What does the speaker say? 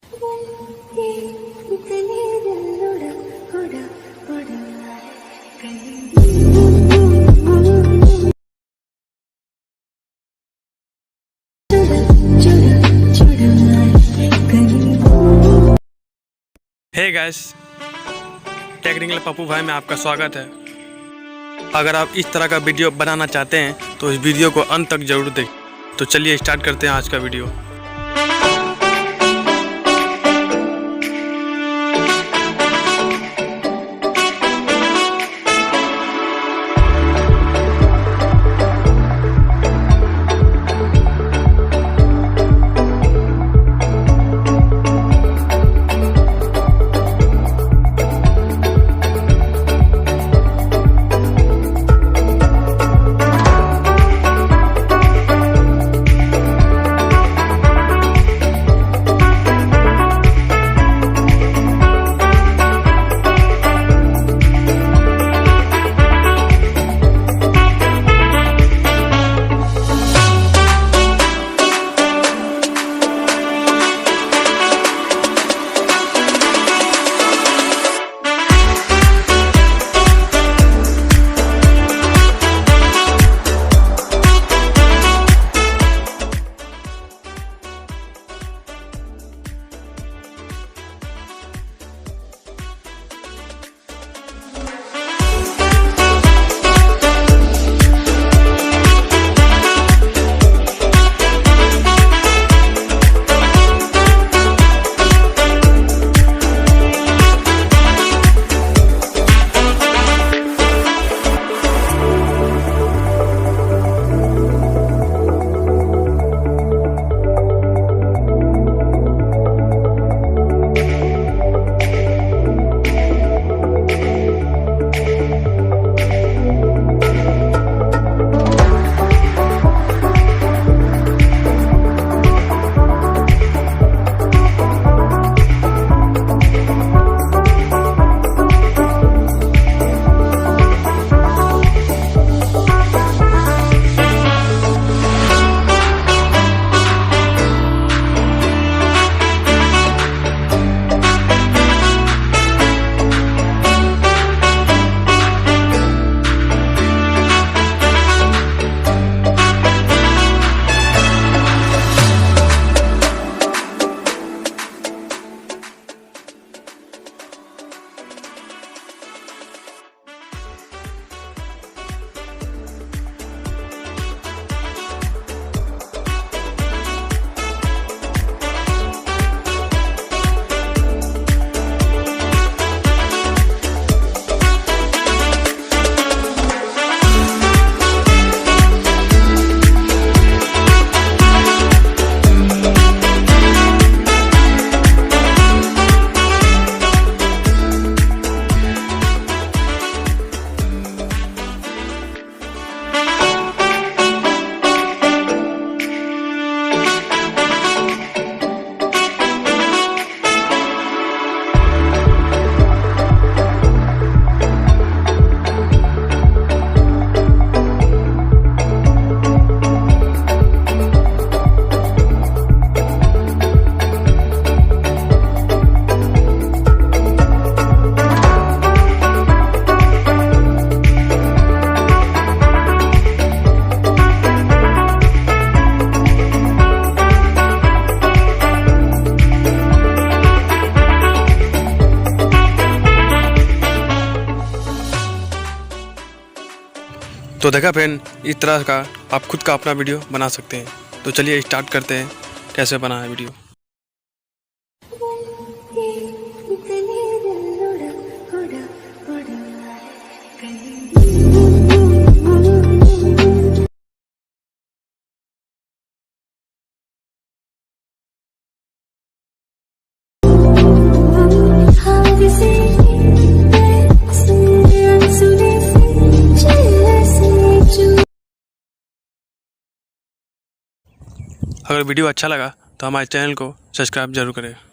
Hey guys, technical Pappu भाई में आपका स्वागत है। अगर आप इस तरह का वीडियो बनाना चाहते हैं तो इस वीडियो को अंत तक जरूर देखें। तो चलिए स्टार्ट करते हैं आज का वीडियो। तो देखा फ्रेंड, इस तरह का आप खुद का अपना वीडियो बना सकते हैं। तो चलिए स्टार्ट करते हैं कैसे बना है वीडियो। अगर वीडियो अच्छा लगा तो हमारे चैनल को सब्सक्राइब जरूर करें।